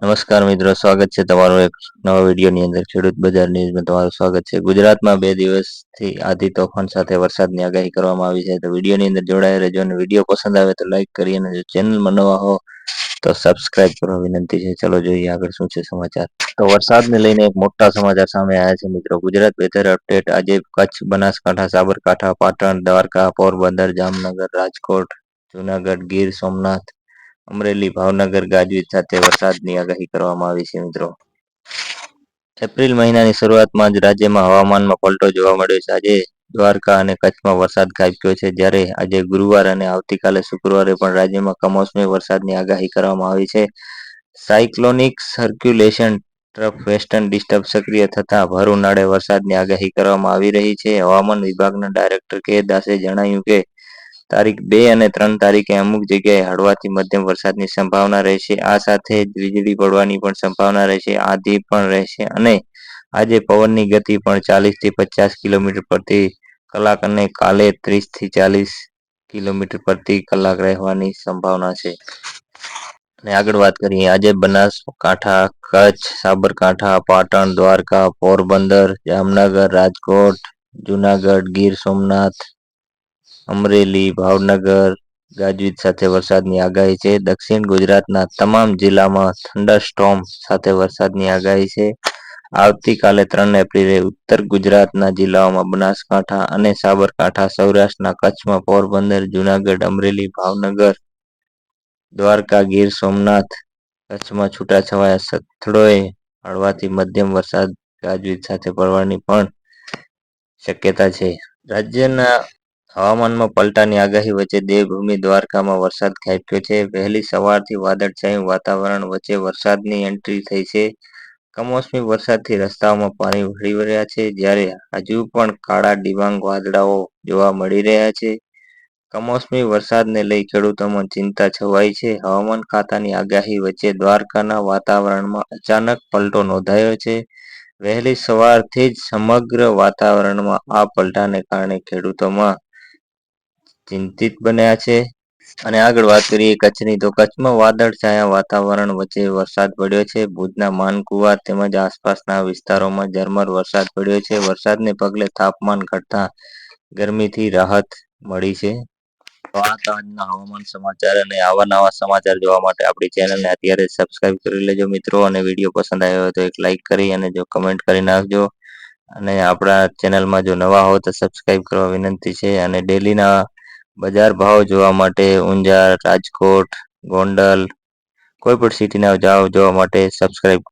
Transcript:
નમસ્કાર મિત્રો, સ્વાગત છે તમારું એક નવા વિડીયોની અંદર. ખેડૂત બજાર ન્યૂઝમાં તમારું સ્વાગત છે. ગુજરાતમાં 2 દિવસથી આધી તોફાન સાથે વરસાદની આગાહી કરવામાં આવી છે. તો વિડીયોની અંદર જોડાયા રહેજો અને વિડીયો પસંદ આવે તો લાઈક કરી અને જો ચેનલમાં નવા હો તો સબસ્ક્રાઇબ કરવા વિનંતી છે. ચલો જોઈએ આગળ શું છે સમાચાર. તો વરસાદને લઈને એક મોટા સમાચાર સામે આવ્યા છે મિત્રો. Gujarat weather update. આજે કચ્છ, બનાસકાંઠા, સાબરકાંઠા, પાટણ, દ્વારકા, પોરબંદર, જામનગર, રાજકોટ, જુનાગઢ, ગીર સોમનાથ, અમરેલી, ભાવનગર ગાજવીજ સાથે વરસાદની આગાહી કરવામાં આવી છે મિત્રો. એપ્રિલ મહિનાની શરૂઆતમાં જ રાજ્યમાં હવામાનમાં પલટો જોવા મળ્યો છે. આજે દ્વારકા અને કચ્છમાં વરસાદ ખાબક્યો છે, જ્યારે આજે ગુરુવાર અને આવતીકાલે શુક્રવારે પણ રાજ્યમાં કમોસમી વરસાદની આગાહી કરવામાં આવી છે. Cyclonic circulation trough western disturb સક્રિય થતા ભર ઉનાળે વરસાદની આગાહી કરવામાં આવી રહી છે. હવામાન વિભાગના ડાયરેક્ટર કે દાસે જણાવ્યું કે તારીખ 2 અને 3 તારીખે અમુક જગ્યાએ હળવાથી મધ્યમ વરસાદની સંભાવના રહેશે. આ સાથે જ વીજળી પડવાની પણ સંભાવના રહેશે. આંધી પણ રહેશે અને આજે પવનની ગતિ પણ 40 થી 50 કિલોમીટર પ્રતિ કલાક અને કાલે 30 થી 40 કિલોમીટર પ્રતિ કલાક રહેવાની સંભાવના છે. અને આગળ વાત કરીએ. આજે બનાસકાંઠા, કચ્છ, સાબરકાંઠા, પાટણ, દ્વારકા, પોરબંદર, જામનગર, રાજકોટ, જુનાગઢ, ગીર સોમનાથ, અમરેલી, ભાવનગર ગાજવીજ સાથે વરસાદની આગાહી છે. દક્ષિણ ગુજરાતના તમામ જિલ્લામાં થંડરસ્ટોર્મ સાથે વરસાદની આગાહી છે. આવતીકાલે 3 એપ્રિલે ઉત્તર ગુજરાતના જિલ્લાઓમાં બનાસકાંઠા અને સાબરકાંઠા, સૌરાષ્ટ્રના કચ્છમાં પોરબંદર, જુનાગઢ, અમરેલી, ભાવનગર, દ્વારકા, ગીર સોમનાથ, કચ્છમાં છૂટાછવાયા સ્થળોએ હળવાથી મધ્યમ વરસાદ ગાજવીજ સાથે પડવાની પણ શક્યતા છે. રાજ્યના હવામાનમાં પલટાની આગાહી વચ્ચે દેવભૂમિ દ્વારકામાં વરસાદ ખાબક્યો છે. વહેલી સવારથી વાદળછાયું વાતાવરણ વચ્ચે વરસાદની એન્ટ્રી થઈ છે. કમોસમી વરસાદથી રસ્તાઓમાં પાણી વળી રહ્યા છે, જ્યારે હજુ પણ કાળા ડિબાંગ વાદળાઓ જોવા મળી રહ્યા છે. કમોસમી વરસાદને લઈ ખેડૂતોમાં ચિંતા છવાઈ છે. હવામાન ખાતાની આગાહી વચ્ચે દ્વારકાના વાતાવરણમાં અચાનક પલટો નોંધાયો છે. વહેલી સવારથી જ સમગ્ર વાતાવરણમાં આ પલટાને કારણે ખેડૂતોમાં ચિંતિત બન્યા છે. અને આગળ વાત કરીએ કચ્છની, તો કચ્છમાં વાદળછાયા વાતાવરણ વચ્ચે વરસાદ પડ્યો છે. ભુજના માનકુવા તેમજ આસપાસના વિસ્તારોમાં ઝરમર વરસાદ પડ્યો છે. વરસાદને પગલે તાપમાન ઘટતા ગરમીથી રાહત મળી છે. તો આ હતા આજના હવામાન સમાચાર. અને આવા નવા સમાચાર જોવા માટે આપણી ચેનલને અત્યારે સબસ્ક્રાઇબ કરી લેજો મિત્રો. અને વિડીયો પસંદ આવ્યો હોય તો એક લાઈક કરી અને જો કમેન્ટ કરી નાખજો. અને આપણા ચેનલમાં જો નવા હો તો સબસ્ક્રાઇબ કરવા વિનંતી છે. અને ડેલીના બજાર ભાવ જોવા માટે ઊંઝા, રાજકોટ, ગોંડલ કોઈ પણ સિટીના જાવ જોવા માટે સબસ્ક્રાઇબ